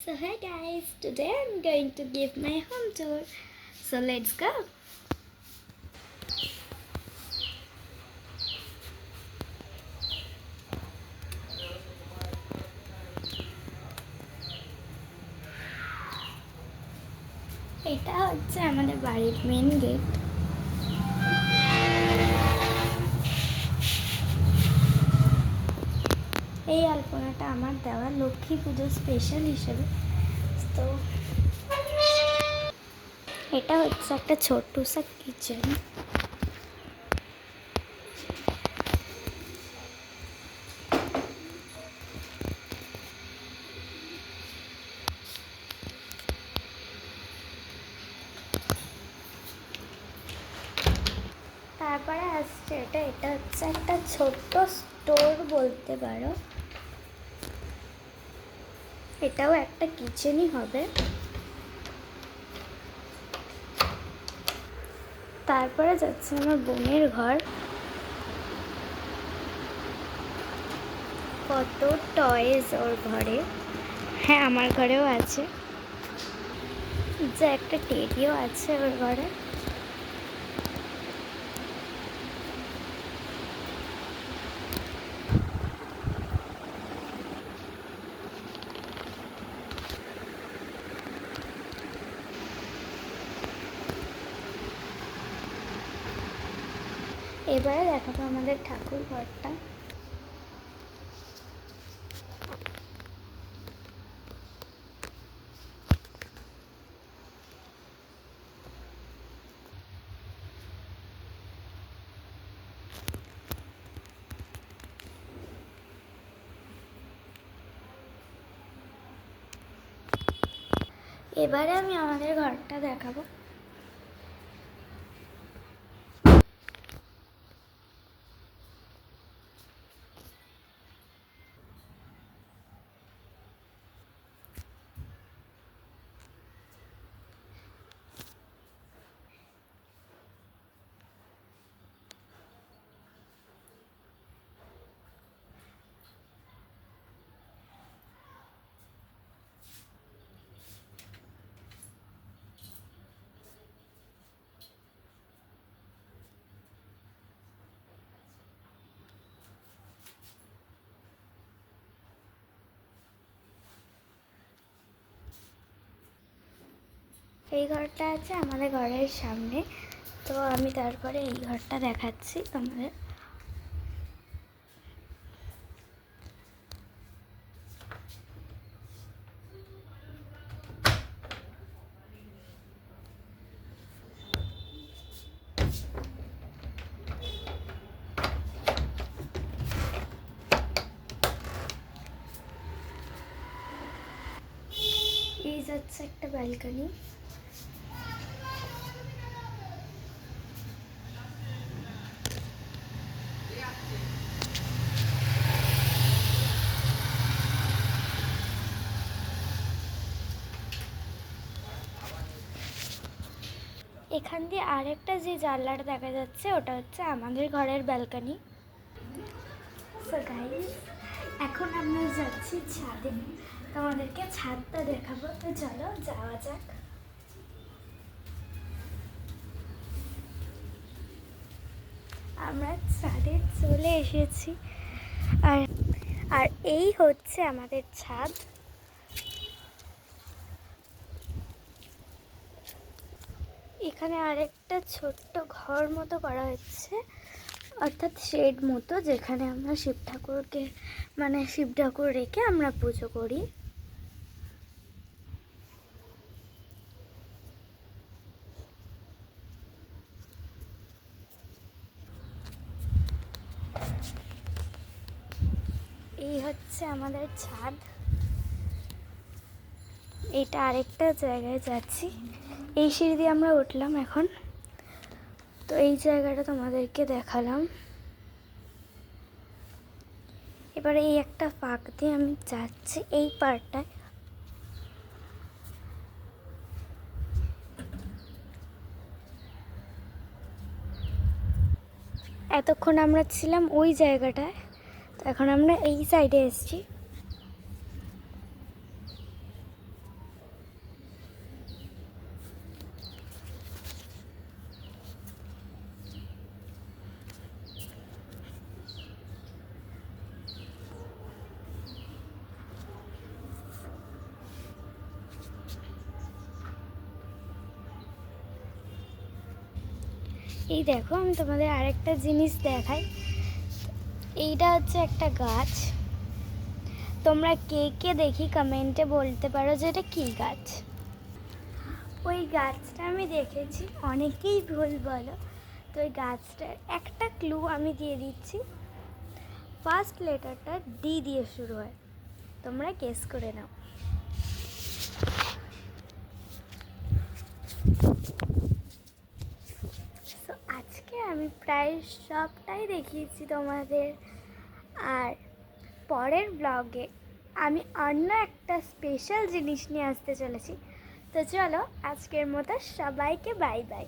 So hi guys, today I'm going to give my home tour. So let's go. এটা হচ্ছে আমাদের বাড়ির main gate. এই আলপনাটা আমার দেওয়া লক্ষ্মী পুজোর স্পেশাল হিসেবে। তো এটা হচ্ছে একটা ছোট্ট সা কিচেন। তারপরে আসছে এটা হচ্ছে একটা ছোট্ট স্টোর বলতে পারো। এটাও একটা কিচেনই হবে। তারপরে যাচ্ছে আমার বোনের ঘর। কত টয়েস ওর ঘরে, হ্যাঁ আমার ঘরেও আছে, যে একটা টেডিও আছে ওর ঘরে। এবারে দেখাবো আমাদের ঠাকুর ঘরটা। এবারে আমি আমাদের ঘরটা দেখাবো। এই ঘরটা আছে আমাদের ঘরের সামনে। তো আমি তারপরে এই ঘরটা দেখাচ্ছি তোমাদের। এই যাচ্ছে একটা ব্যালকনি। এখান দিয়ে আরেকটা যে জানলাটা দেখা যাচ্ছে ওটা হচ্ছে আমাদের ঘরের ব্যালকনি। সো গাইস, এখন আমরা যাচ্ছি ছাদে, তোমাদেরকে ছাদটা দেখাবো। তো চলো যাওয়া যাক। আমরা ছাদে চলে এসেছি। আর আর এই হচ্ছে আমাদের ছাদ। এখানে আরেকটা ছোট্ট ঘর মতো করা হচ্ছে, অর্থাৎ শেড মতো, যেখানে আমরা শিব ঠাকুরকে শিব ঠাকুর রেখে আমরা পুজো করি। এই হচ্ছে আমাদের ছাদ। এটা আরেকটা জায়গায় যাচ্ছি, এই সিঁড়ি দিয়ে আমরা উঠলাম এখন। তো এই জায়গাটা তোমাদেরকে দেখালাম। এবারে এই একটা ফাঁক দিয়ে আমি যাচ্ছি এই পার্টটায়। এতক্ষণ আমরা ছিলাম ওই জায়গাটায়, তো এখন আমরা এই সাইডে এসেছি। এই দেখো আমি তোমাদের আরেকটা জিনিস দেখাই। এইটা হচ্ছে একটা গাছ। তোমরা কে কে দেখি কমেন্টে বলতে পারো যে এটা কী গাছ। ওই গাছটা আমি দেখেছি, অনেকেই ভুল বলো। তো ওই গাছটার একটা ক্লু আমি দিয়ে দিচ্ছি। ফার্স্ট লেটারটা ডি দিয়ে শুরু হয়, তোমরা গেস করে নাও। তো আজকে আমি প্রায় সবটাই দেখিয়েছি তোমাদের, আর পরের ব্লগে আমি অন্য একটা স্পেশাল জিনিস নিয়ে আসতে চলেছি। তো চলো আজকের মতো সবাইকে বাই বাই।